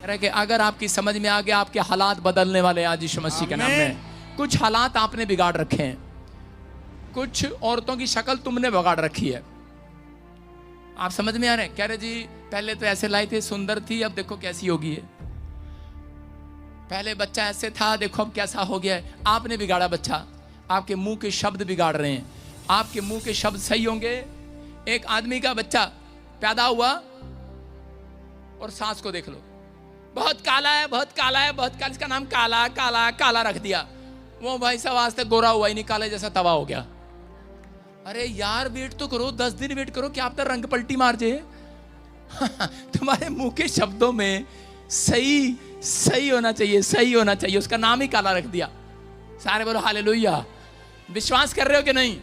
रहे कि अगर आपकी समझ में आ गया, आपके हालात बदलने वाले आज यीशु मसीह के नाम में। कुछ हालात आपने बिगाड़ रखे हैं, कुछ औरतों की शक्ल तुमने बिगाड़ रखी है। आप समझ में आ रहे हैं? कह रहे जी पहले तो ऐसे लाई थे, सुंदर थी, अब देखो कैसी होगी है। पहले बच्चा ऐसे था, देखो अब कैसा हो गया है। आपने बिगाड़ा बच्चा, आपके मुंह के शब्द बिगाड़ रहे हैं। आपके मुंह के शब्द सही होंगे। एक आदमी का बच्चा पैदा हुआ और सांस को देख लो, बहुत काला है, बहुत काला है, बहुत काला, इसका नाम काला काला काला रख दिया। वो भाई साहब आज तक गोरा हुआ ही नहीं, काले जैसा तवा हो गया। अरे यार वेट तो करो, 10 दिन वेट करो, क्या आप तो रंग पलटी मार जे। तुम्हारे मुंह के शब्दों में सही सही होना चाहिए, सही होना चाहिए। उसका नाम ही काला रख दिया। सारे बोलो हालेलुया। विश्वास कर रहे हो कि नहीं?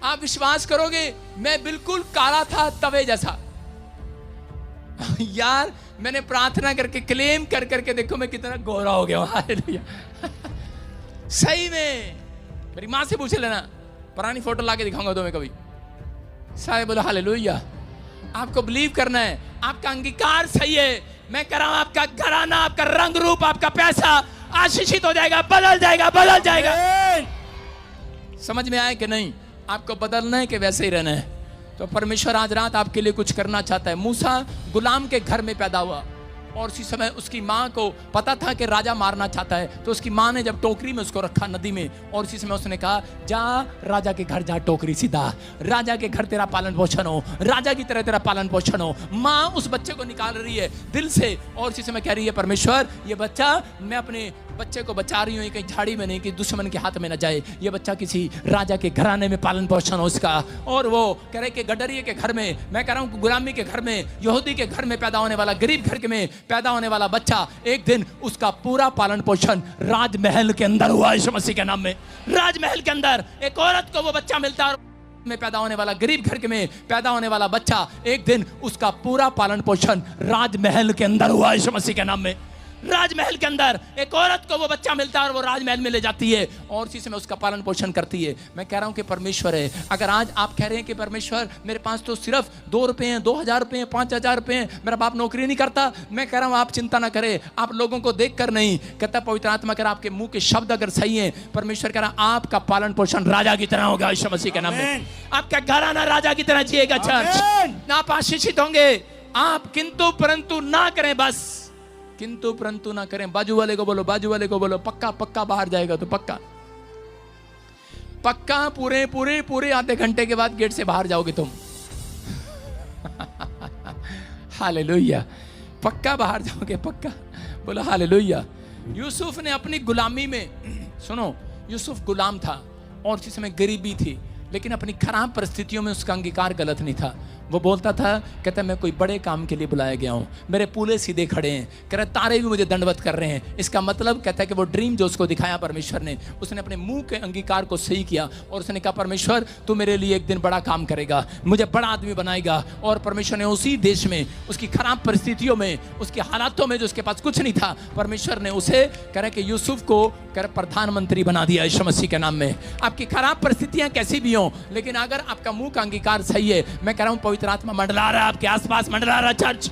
आप विश्वास करोगे मैं बिल्कुल काला था तवे जैसा। यार मैंने प्रार्थना करके क्लेम कर करके देखो मैं कितना गोरा हो गया। हालेलुया। सही में मेरी माँ से पूछ लेना, पुरानी फोटो लाके दिखाऊंगा तुम्हें कभी। सारे बोलो हालेलुया। आपको बिलीव करना है, आपका अंगीकार सही है। मैं कह रहा हूं आपका घराना, आपका रंग रूप, आपका पैसा आशीषित हो जाएगा, बदल जाएगा, बदल जाएगा। समझ में आए कि नहीं? आपको बदलना है कि वैसे ही रहना है? तो परमेश्वर आज रात आपके लिए कुछ करना चाहता है। मूसा गुलाम के घर में पैदा हुआ और उसी समय उसकी माँ को पता था कि राजा मारना चाहता है, तो उसकी माँ ने जब टोकरी में उसको रखा नदी में, और उसी समय उसने कहा जा राजा के घर जा, टोकरी सीधा, राजा के घर तेरा पालन पोषण हो, राजा की तरह तेरा पालन पोषण हो। माँ उस बच्चे को निकाल रही है दिल से, और उसी समय कह रही है परमेश्वर ये बच्चा, मैं अपने बच्चे को बचा रही हूँ, कहीं झाड़ी में नहीं कि दुश्मन के हाथ में न जाए। ये बच्चा किसी राजा के घराने में पालन पोषण हो इसका। और वो कह रहे कि गडरिये के घर में, मैं कह रहा हूँ गुलामी के घर में, यहूदी के घर में पैदा होने वाला, गरीब घर में पैदा होने वाला बच्चा, एक दिन उसका पूरा पालन पोषण राजमहल के अंदर हुआ यीशु मसीह के नाम में। राजमहल के अंदर एक औरत को वो बच्चा मिलता है, में पैदा होने वाला, गरीब घर में पैदा होने वाला बच्चा, एक दिन उसका पूरा पालन पोषण राजमहल के अंदर हुआ यीशु मसीह के नाम में। राजमहल के अंदर एक औरत को वो बच्चा मिलता है और वो राजमहल में ले जाती है और उसी समय उसका पालन पोषण करती है। मैं कह रहा हूं कि परमेश्वर है। अगर आज आप कह रहे हैं कि परमेश्वर मेरे पास तो सिर्फ 2 रुपए हैं, 2000 रुपए हैं, 5000 रुपए हैं, मेरा बाप नौकरी नहीं करता, मैं कह रहा हूं आप चिंता ना करें। आप लोगों को देख कर नहीं, कहता पवित्र आत्मा कह रहा आपके मुंह के शब्द अगर सही है, परमेश्वर कह रहा आपका पालन पोषण राजा की तरह होगा यीशु मसीह के नाम में। आपका घराना राजा की तरह जिएगा। चर्च आप आशीषित होंगे। आप किंतु परंतु ना करें, बस किंतु परंतु ना करें। बाजू वाले को बोलो, बाजू वाले को बोलो, पक्का पक्का बाहर जाएगा तो पक्का पक्का पूरे पूरे पूरे आधे घंटे के बाद गेट से बाहर जाओगे तुम। हालेलुया। पक्का बाहर जाओगे, पक्का बोलो हालेलुया। यूसुफ ने अपनी गुलामी में, सुनो, यूसुफ गुलाम था और उसी समय गरीबी थी, लेकिन अपनी खराब परिस्थितियों में उसका अंगीकार गलत नहीं था। वो बोलता था, कहता मैं कोई बड़े काम के लिए बुलाया गया हूँ, मेरे पूले सीधे खड़े हैं, कह रहा तारे भी मुझे दंडवत कर रहे हैं। इसका मतलब कहता है कि वो ड्रीम जो उसको दिखाया परमेश्वर ने, उसने अपने मुंह के अंगीकार को सही किया और उसने कहा परमेश्वर तू मेरे लिए एक दिन बड़ा काम करेगा, मुझे बड़ा आदमी बनाएगा। और परमेश्वर ने उसी देश में, उसकी खराब परिस्थितियों में, उसके हालातों में जो उसके पास कुछ नहीं था, परमेश्वर ने उसे कह रहे कि यूसुफ को कह रहे प्रधानमंत्री बना दिया यीशु मसीह के नाम में। आपकी खराब परिस्थितियां कैसी भी हों, लेकिन अगर आपका मुंह का अंगीकार सही है, मैं कह रहा हूं पवित्र आत्मा मंडला रहा है आपके आसपास, मंडला रहा चर्च।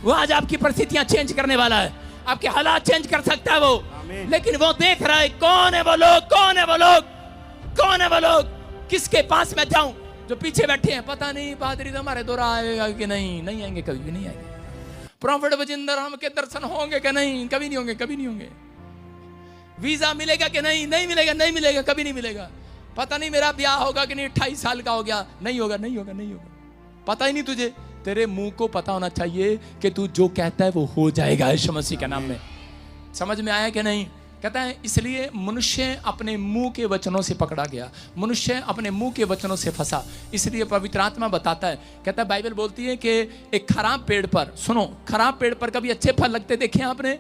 वो आज आपकी परिस्थितियां चेंज करने वाला है, आपके हालात चेंज कर सकता है वो। लेकिन वो देख रहा है कौन है वो लोग, कौन है वो लोग, कौन है वो लोग, किसके पास मैं जाऊं। जो पीछे बैठे हैं, पता नहीं पादरी तो हमारे दौरा आएगा कि नहीं, नहीं आएंगे, कभी भी नहीं आएंगे। प्रॉफिट बजिंदर हम के दर्शन होंगे कि नहीं, कभी नहीं होंगे, कभी नहीं होंगे। वीजा मिलेगा कि नहीं, नहीं मिलेगा, नहीं मिलेगा, कभी नहीं मिलेगा। पता नहीं मेरा ब्याह होगा कि नहीं, 28 साल का हो गया, नहीं होगा, नहीं होगा, नहीं होगा। पता ही नहीं तुझे, तेरे मुंह को पता होना चाहिए कि तू जो कहता है वो हो जाएगा यीशु मसीह के नाम में। समझ में आया कि नहीं? कहता है इसलिए मनुष्य अपने मुंह के वचनों से पकड़ा गया, मनुष्य अपने मुंह के वचनों से फंसा। इसलिए पवित्र आत्मा बताता है, कहता है बाइबल बोलती है कि एक खराब पेड़ पर, सुनो, खराब पेड़ पर कभी अच्छे फल लगते देखे आपने?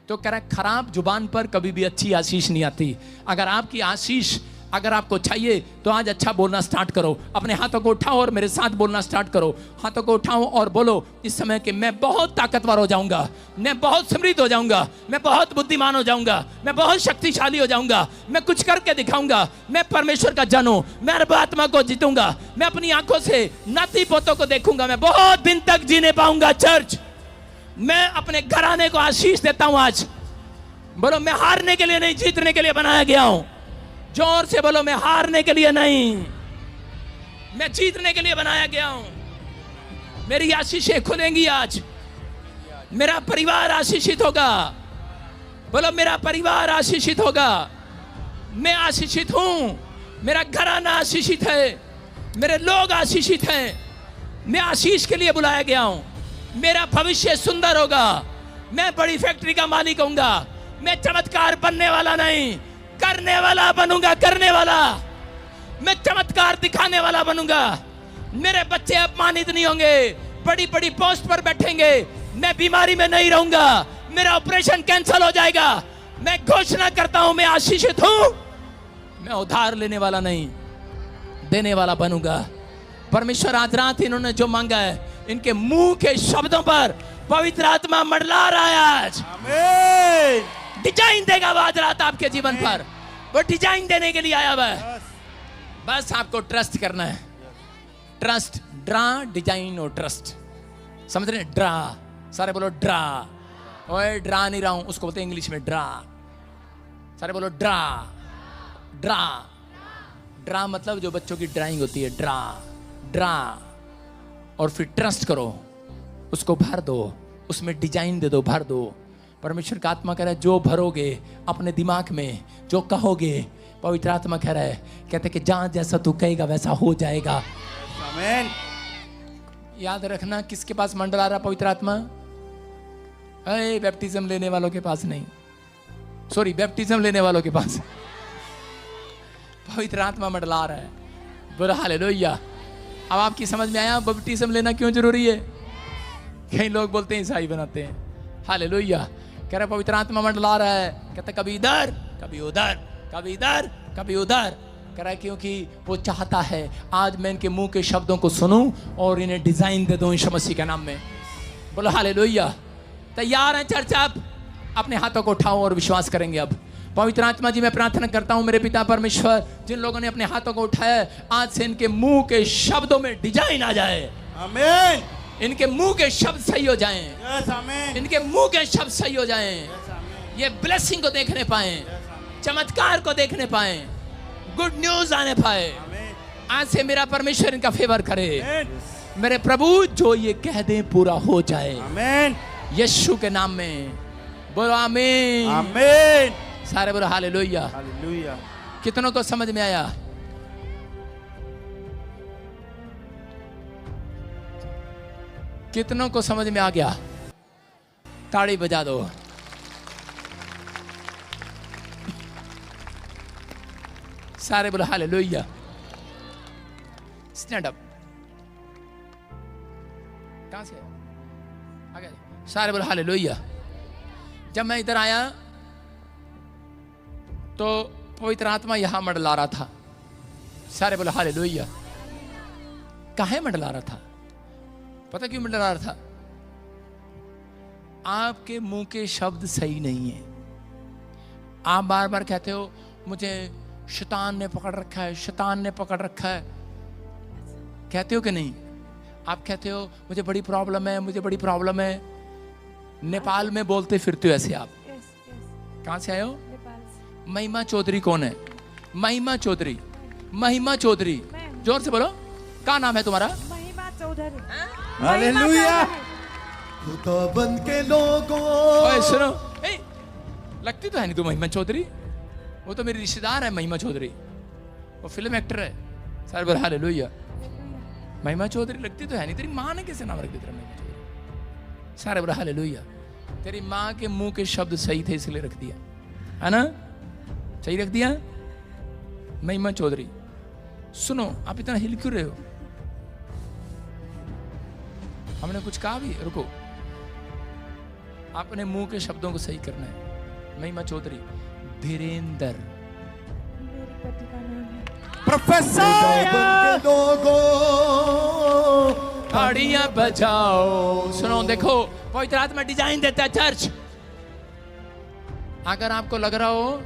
तो कह रहा है खराब जुबान पर कभी भी अच्छी आशीष नहीं आती। अगर आपकी आशीष अगर आपको चाहिए तो आज अच्छा बोलना स्टार्ट करो। अपने हाथों को उठाओ और मेरे साथ बोलना स्टार्ट करो। हाथों को उठाओ और बोलो इस समय कि मैं बहुत ताकतवर हो जाऊंगा, मैं बहुत समृद्ध हो जाऊंगा, मैं बहुत बुद्धिमान हो जाऊंगा, मैं बहुत शक्तिशाली हो जाऊंगा, मैं कुछ करके दिखाऊंगा, मैं परमेश्वर का जन हूं, मैं अर्ब आत्मा को जीतूंगा, मैं अपनी आंखों से नाती पोतों को देखूंगा, मैं बहुत दिन तक जीने पाऊंगा। चर्च मैं अपने घराने को आशीष देता हूं आज। बोलो मैं हारने के लिए नहीं, जीतने के लिए बनाया गया हूं। जोर से बोलो मैं हारने के लिए नहीं, मैं जीतने के लिए बनाया गया हूं। मेरी आशीषें खुलेंगी आज। मेरा परिवार आशीषित होगा। बोलो मेरा परिवार आशीषित होगा। मैं आशीषित हूं। मेरा घराना आशीषित है। मेरे लोग आशीषित हैं। मैं आशीष के लिए बुलाया गया हूं। मेरा भविष्य सुंदर होगा। मैं बड़ी फैक्ट्री का मालिक होऊंगा। मैं चमत्कार बनने वाला नहीं, करने वाला बनूंगा। करने वाला, मैं चमत्कार दिखाने वाला बनूंगा। मेरे बच्चे अपमानित नहीं होंगे, बड़ी बड़ी पोस्ट पर बैठेंगे। मैं बीमारी में नहीं रहूंगा। मेरा ऑपरेशन कैंसिल हो जाएगा। मैं घोषणा करता हूं मैं आशीषित हूं। मैं उधार लेने वाला नहीं, देने वाला बनूंगा। परमेश्वर आज रात इन्होंने जो मांगा है, इनके मुंह के शब्दों पर पवित्र आत्मा मंडला रहा है आज। आमीन। डिजाइन देगा वो आज रात आपके जीवन पर। वो डिजाइन देने के लिए आया हुआ है। बस आपको ट्रस्ट करना है। ट्रस्ट, ड्रा, डिजाइन और ट्रस्ट। समझ रहे हैं? ड्रा, सारे बोलो ड्रा। ओए ड्रा नहीं रहा हूं, उसको बोलते हैं इंग्लिश में ड्रा। सारे बोलो ड्रा। ड्रा, ड्रा मतलब जो बच्चों की ड्राइंग होती है, ड्रा। ड्रा और फिर ट्रस्ट करो, उसको भर दो, उसमें डिजाइन दे दो, भर दो। परमेश्वर का आत्मा कह रहा है जो भरोगे अपने दिमाग में, जो कहोगे, पवित्र आत्मा कह रहा है, कहते कि जहां जैसा तू कहेगा वैसा हो जाएगा। आमीन। याद रखना किसके पास मंडला रहा पवित्र आत्मा? बैप्टिज्म लेने वालों के पास नहीं, सॉरी, बैप्टिज्म लेने वालों के पास पवित्र आत्मा मंडला रहा है। बोलो हालेलुया। अब आपकी समझ में आया बैप्टिज्म लेना क्यों जरूरी है? कई लोग बोलते हैं ईसाई बनाते हैं। हालेलुया। कह रहा पवित्र आत्मा मंडला रहा है। कहता कभी इधर, कभी उधर, कभी इधर, कभी उधर। कह रहा है क्योंकि वो चाहता है आज मैं इनके मुंह के शब्दों को सुनूं और इन्हें डिजाइन दे दूं यीशु मसीह के नाम में। बोलो हालेलुया। तैयार हैं चर्च? आप अपने हाथों को उठाओ और विश्वास करेंगे। अब पवित्र आत्मा जी मैं प्रार्थना करता हूं मेरे पिता परमेश्वर, जिन लोगों ने अपने हाथों को उठाया आज से इनके मुंह के शब्दों में डिजाइन आ जाए। आमीन। इनके मुंह के शब्द सही हो जाएं। यस आमीन। इनके मुंह के शब्द सही हो जाएं। ये ब्लेसिंग को देखने पाएं, चमत्कार को देखने पाएं, गुड न्यूज आने पाए। आज से मेरा परमेश्वर इनका फेवर करे। मेरे प्रभु जो ये कह दे पूरा हो जाए। आमीन। यीशु के नाम में बोलो आमीन। आमीन। सारे बोलो हालेलुया। हालेलुया। कितनों को समझ में आया? कितनों को समझ में आ गया? ताड़ी बजा दो। सारे बोलो हालेलुया। Stand up. कहां से आगे? सारे बोलो हालेलुया। जब मैं इधर आया तो पवित्र आत्मा यहां मंडला रहा था। सारे बोलो हालेलुया। काहे मंडला रहा था? पता क्यों मंडला रहा था? आपके मुंह के शब्द सही नहीं है। आप बार बार कहते हो मुझे शैतान ने पकड़ रखा है, शैतान ने पकड़ रखा है। कहते हो कि नहीं? आप कहते हो मुझे बड़ी प्रॉब्लम है, मुझे बड़ी प्रॉब्लम है। नेपाल में बोलते फिरते हो ऐसे आप। कहां से आए हो? महिमा चौधरी कौन है? महिमा चौधरी। महिमा चौधरी, जोर से बोलो। क्या नाम है तुम्हारा? महिमा चौधरी। हालेलुया। खुदा बन के लोगों। ओए सुनो, लगती तो है नहीं तू महिमा चौधरी। वो तो मेरी रिश्तेदार है महिमा चौधरी, वो फिल्म एक्टर है। सारे बोल हालेलुया। महिमा चौधरी लगती तो है नहीं। तेरी माँ ने कैसे नाम रख दिया तेरा महिमा चौधरी? सारे बोल हालेलुया। तेरी माँ के मुंह के शब्द सही थे इसलिए रख दिया, है ना? सही रख दिया। महिमा चौधरी। सुनो, आप इतना हिल क्यों रहे हो? हमने कुछ कहा भी? रुको, अपने मुंह के शब्दों को सही करना है। महिमा चौधरी। धीरेंद्र मेरे पति का नाम है। प्रोफेसर। ताड़ियां बजाओ। सुनो, देखो पवित्र आत्मा डिजाइन देता है चर्च। अगर आपको लग रहा हो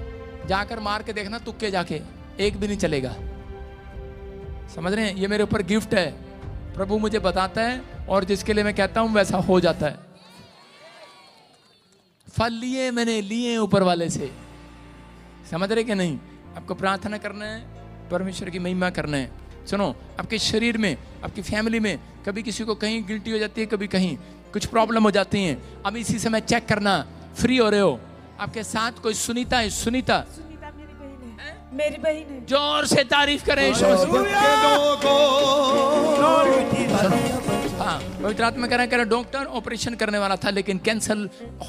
जाकर मार के देखना, तुक्के जाके, एक भी नहीं चलेगा। समझ रहे हैं? ये मेरे ऊपर गिफ्ट है। प्रभु मुझे बताता है और जिसके लिए मैं कहता हूं वैसा हो जाता है। फल लिए मैंने, लिए ऊपर वाले से। समझ रहे कि नहीं? आपको प्रार्थना करना है, परमेश्वर की महिमा करना है। सुनो, आपके शरीर में, आपकी फैमिली में कभी किसी को कहीं गिल्टी हो जाती है, कभी कहीं कुछ प्रॉब्लम हो जाती है। अब इसी समय चेक करना, फ्री हो रहे हो। आपके साथ कोई सुनीता है, सुनीता सुनीता मेरी बहन है, मेरी बहन है। जोर से तारीफ करें यीशु खुदा मसीह। बन के लोगों हाँ, पवित्र आत्मा कह रहा डॉक्टर ऑपरेशन करने वाला था, लेकिन कैंसर,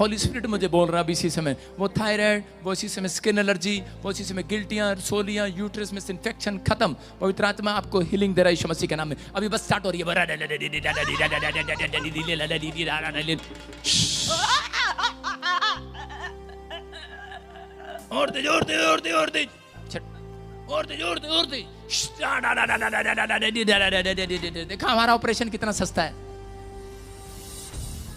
होली स्पिरिट मुझे बोल रहा है इसी समय। वो थायराइड, वो इसी समय स्किन एलर्जी, वो इसी समय गिल्टियां, रसोलियां, यूट्रस में इन्फेक्शन खत्म। पवित्र आत्मा आपको हीलिंग दे रहा है यीशु मसीह के नाम में। अभी बस स्टार्ट हो रही है। और तेज, और तेज, और तेज, और तेज, और तेज, और तेज, और तेज। देखा हमारा ऑपरेशन कितना सस्ता है।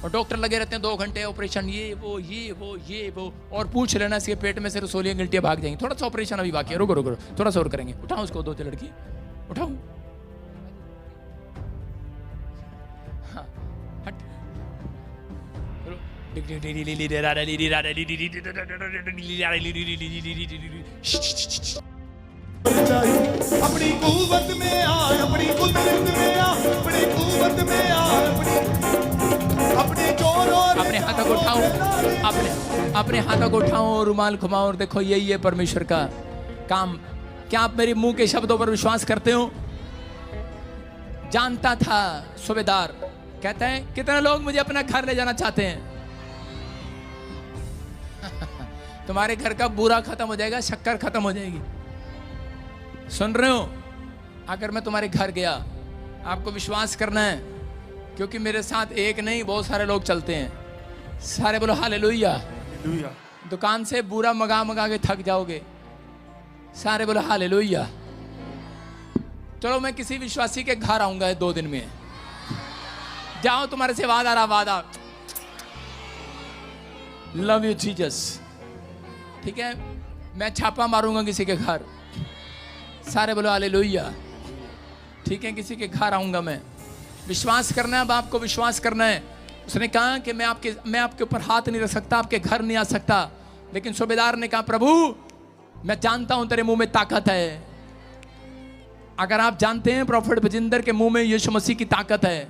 और डॉक्टर लगे रहते हैं 2 घंटे ऑपरेशन, ये वो ये वो ये वो, और पूछ लेना इसके पेट में से रसोलियां गिल्टियां भाग जाएंगी। थोड़ा सा ऑपरेशन अभी बाकी है, रुको रुको, थोड़ा सा और करेंगे। उठाओ उसको, 2 लड़की उठाओ। हाँ, हट। अपनी कुव्वत में आ, अपनी कुदरत में आ, अपनी कुव्वत में आ, अपने जोरों अपने हाथों को उठाओ, अपने हाथों को उठाओ और रुमाल घुमाओ और देखो, यही है परमेश्वर का काम। क्या आप मेरे मुंह के शब्दों पर विश्वास करते हो? जानता था सूबेदार, कहते हैं कितने लोग मुझे अपना घर ले जाना चाहते हैं। तुम्हारे घर का बुरा खत्म हो जाएगा, शक्कर खत्म हो जाएगी। सुन रहे हो? अगर मैं तुम्हारे घर गया, आपको विश्वास करना है, क्योंकि मेरे साथ एक नहीं बहुत सारे लोग चलते हैं। सारे बोलो हालेलुया। दुकान से बुरा मंगा मंगा के थक जाओगे। सारे बोलो हालेलुया। चलो, मैं किसी विश्वासी के घर आऊंगा 2 दिन में। जाओ, तुम्हारे से वादा रहा, वादा। Love you Jesus. ठीक है, मैं छापा मारूंगा किसी के घर। सारे बोलो हालेलुया। ठीक है, किसी के घर आऊंगा मैं। विश्वास करना है, अब आपको विश्वास करना है। उसने कहा कि मैं आपके ऊपर हाथ नहीं रख सकता, आपके घर नहीं आ सकता। लेकिन सूबेदार ने कहा, प्रभु मैं जानता हूं तेरे मुंह में ताकत है। अगर आप जानते हैं प्रॉफिट बजिंदर के मुंह में यीशु मसीह की ताकत है,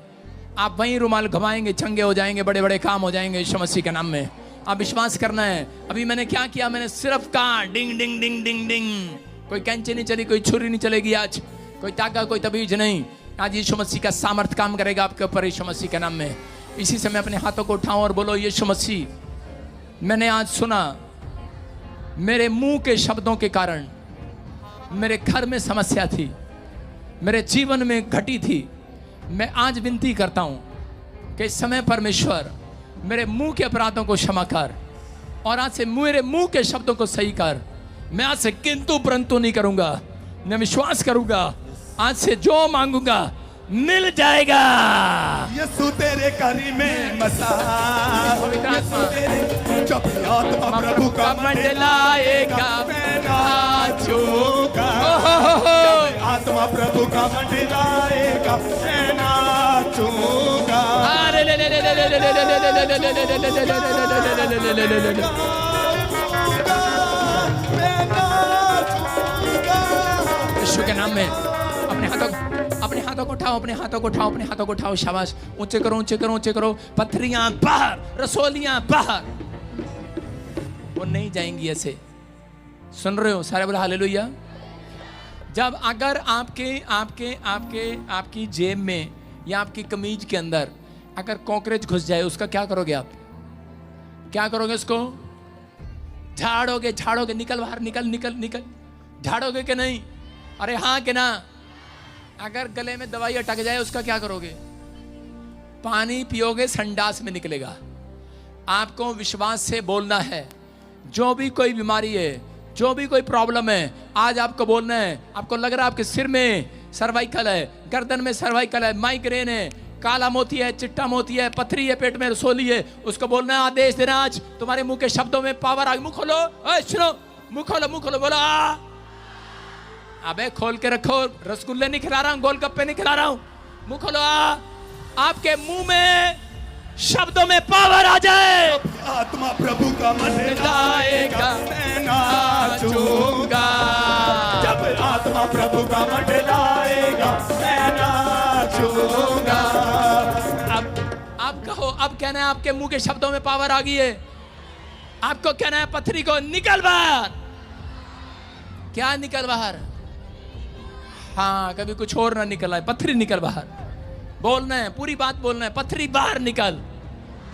आप वहीं रुमाल घुमाएंगे, चंगे हो जाएंगे, बड़े बड़े काम हो जाएंगे यीशु मसीह के नाम में। आप विश्वास करना है। अभी मैंने क्या किया? मैंने सिर्फ कहा डिंग डिंग डिंग डिंग डिंग। कोई कैंची नहीं चली, कोई छुरी नहीं चलेगी आज, कोई ताका, कोई तबीज नहीं। आज यीशु मसीह का सामर्थ काम करेगा आपके ऊपर यीशु मसीह के नाम में। इसी समय अपने हाथों को उठाओ और बोलो, यीशु मसीह, मैंने आज सुना मेरे मुंह के शब्दों के कारण मेरे घर में समस्या थी, मेरे जीवन में घटी थी। मैं आज विनती करता हूं कि इस समय परमेश्वर मेरे मुंह के अपराधों को क्षमा कर, और आज से मेरे मुंह के शब्दों को सही कर। मैं आज से किंतु परंतु नहीं करूंगा, मैं विश्वास करूंगा आज से जो मांगूंगा मिल जाएगा। यीशु तेरे करी में मसा, यीशु तेरे जब आत्मा प्रभु का मंडलाएगा, मैं नाचूंगा। आत्मा प्रभु का मंडलाएगा, मैं नाचूंगा। यीशु के नाम में अपने हाथों को उठाओ, अपने हाथों को उठाओ, अपने हाथों को उठाओ। शाबाश, ऊंचे करो, ऊंचे करो, ऊंचे करो। पत्थरियां बाहर, रसोलियां बाहर, वो नहीं जाएंगी ऐसे। सुन रहे हो? सारे बोले हालेलुया। जब अगर आपकी जेब में या आपकी कमीज के अंदर अगर कॉकरोच घुस जाए, उसका क्या करोगे आप? क्या करोगे? उसको झाड़ोगे, झाड़ोगे, निकल बाहर, निकल निकल निकल। झाड़ोगे कि नहीं? अरे हाँ कि ना? अगर गले में दवाई अटक जाए, उसका क्या करोगे? पानी पियोगे, संडास में निकलेगा। आपको विश्वास से बोलना है। जो भी कोई बीमारी है, जो भी कोई प्रॉब्लम है, आज आपको बोलना है। आपको लग रहा है आपके सिर में सर्वाइकल है, गर्दन में सर्वाइकल है, माइग्रेन है, काला मोती है, चिट्टा मोती है, पथरी है, पेट में रसोली है, उसको बोलना है, आदेश देना आज तुम्हारे मुंह के शब्दों में पावर आ गई। मुंह खोलो, सुनो, मुंह खोलो, मुंह खोलो, बोलो आ। अबे खोल के रखो, रसगुल्ले नहीं खिला रहा हूं, गोलगप्पे नहीं खिला रहा हूं। मुंह खोलो आ। आपके मुंह में शब्दों में पावर आ जाए। आत्मा प्रभु का मंडलाएगा, मैं नाचूंगा। जब आत्मा प्रभु का मंडलाएगा, मैं नाचूंगा। अब आप कहो, अब कहना है आपके मुंह के शब्दों में पावर आ गई है। आपको कहना है पत्थरी को निकल बाहर। क्या निकल बाहर? हाँ, कभी कुछ और ना निकल आए, पत्थरी निकल बाहर। बोलना है, पूरी बात बोलना है। पत्थरी बाहर निकल,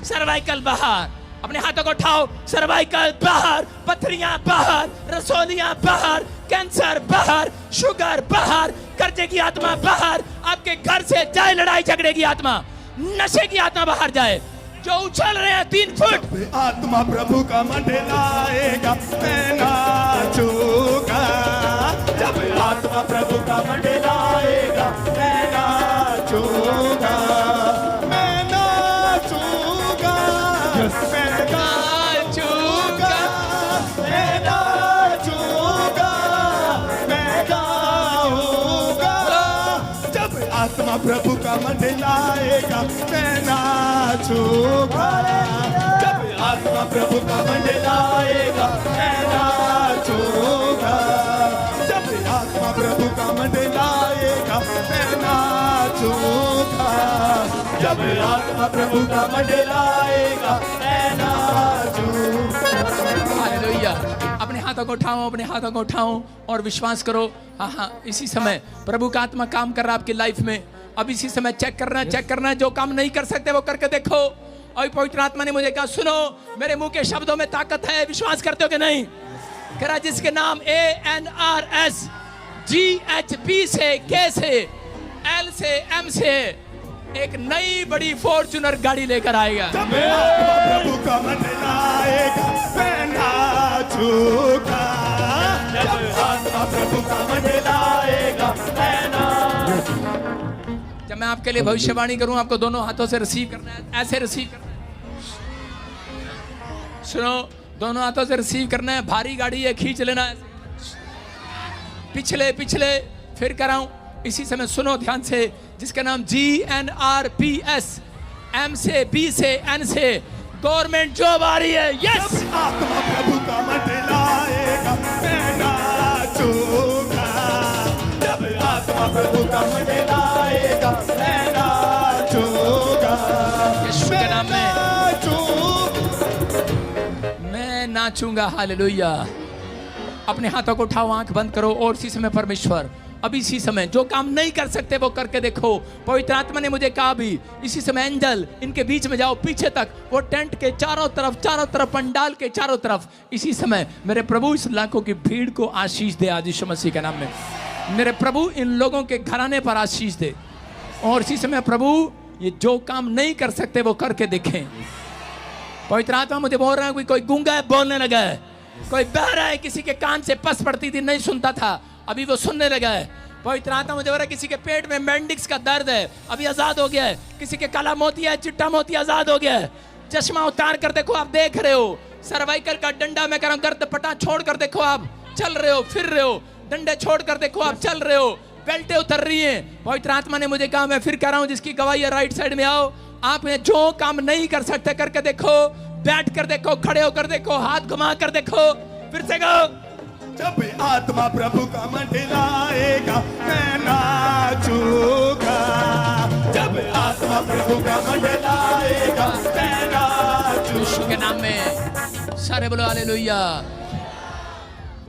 सर्वाइकल बाहर। अपने हाथों को उठाओ, सर्वाइकल बाहर, पत्थरियां बाहर, रसोलियां बाहर, कैंसर बाहर, शुगर बाहर, कर्जे की आत्मा बाहर। आपके घर से जाए लड़ाई झगड़े की आत्मा, नशे की आत्मा बाहर जाए। जो उछल रहे हैं 3 फुट, आत्मा प्रभु का मंडलाएगा, मैं नाचूंगा। जब आत्मा प्रभु का मंडलाएगा, मैं नाचूंगा। मैं नाचूंगा, मैं नाचूंगा, मैं नाचूंगा, मैं गाऊंगा। जब आत्मा प्रभु का मंडलाएगा, मैं नाचूंगा। जब आत्मा प्रभु का मंडलाएगा, मैं नाचूंगा। जब आत्मा प्रभु का मंडलाएगा, मैं नाचूंगा। जब आत्मा प्रभु का मंडलाएगा, मैं नाचूंगा। हालेलुया। अपने हाथों को उठाओ, अपने हाथों को उठाओ और विश्वास करो। हाँ हाँ, इसी समय प्रभु का आत्मा काम कर रहा है आपकी लाइफ में। अब इसी समय चेक करना है, चेक करना है। जो काम नहीं कर सकते वो करके देखो। और पवित्र आत्मा ने मुझे कहा, सुनो, मेरे मुंह के शब्दों में ताकत है। विश्वास करते हो कि नहीं? कह रहा जिसके नाम ANRS GHB से, K से, L से, M से एक नई बड़ी फॉर्च्यूनर गाड़ी लेकर आएगा। जब आत्मा प्रभु का मंडलाएगा, मैं नाचूंगा। जब आत्मा प्रभु का मंडलाएगा, मैं नाचूंगा। जब मैं आपके लिए भविष्यवाणी करूं, आपको दोनों हाथों से रिसीव करना है, ऐसे रिसीव करना है। सुनो, दोनों हाथों से रिसीव करना है। भारी गाड़ी है, खींच लेना है। पिछले पिछले फिर कराऊं। इसी समय सुनो ध्यान से। जिसका नाम GNRPS, M से, B से, N से गवर्नमेंट जॉब आ रही है। यस, आत्मा प्रभु का मंडलाएगा, मैं नाचूंगा। जब आत्मा प्रभु का मंडलाएगा, मैं नाचूंगा। यीशु के नाम में नाचूंगा। मैं नाचूंगा। हालेलुया। अपने हाथों को उठाओ, आंख बंद करो और इसी समय परमेश्वर, अभी इसी समय जो काम नहीं कर सकते वो करके देखो। पवित्र आत्मा ने मुझे कहा भी इसी समय एंजल इनके बीच में जाओ, पीछे तक वो टेंट के चारों तरफ पंडाल के चारों तरफ। इसी समय मेरे प्रभु इस लाखों की भीड़ को आशीष दे आज यीशु मसीह के नाम में। मेरे प्रभु इन लोगों के घराने पर आशीष दे। और इसी समय प्रभु ये जो काम नहीं कर सकते वो करके देखें। पवित्र आत्मा मुझे बोल रहा है, कोई गूंगा है बोलने लगा है, कोई बहरा है, किसी के कान से पस पड़ती थी नहीं सुनता था, अभी वो सुनने लगा है। पवित्र आत्मा मुझे बोल रहा है, किसी के पेट में मेंडिक्स का दर्द है, अभी आजाद हो गया है। किसी के काला मोती है, चिट्टा मोती आजाद हो गया है। चश्मा उतार कर देखो, आप देख रहे हो। सर्वाइकल का डंडा मैं कह रहा हूं, गर्द पटा छोड़ कर देखो, आप चल रहे हो, फिर रहे हो। डंडे छोड़ कर देखो, आप चल रहे हो। बेल्टें उतर रही हैं। पवित्र आत्मा ने मुझे कहा, मैं फिर कह रहा हूं, जिसकी गवाही है राइट साइड में आओ। आपने जो काम नहीं कर सकते करके देखो, बैठ कर देखो, खड़े होकर देखो, हाथ घुमा कर देखो, फिर से कहो। जब आत्मा प्रभु का मंडलाएगा, मैं नाचूंगा। जब आत्मा प्रभु का मंडलाएगा, मैं नाचूंगा। यीशु के नाम में सारे बोलो हालेलुया।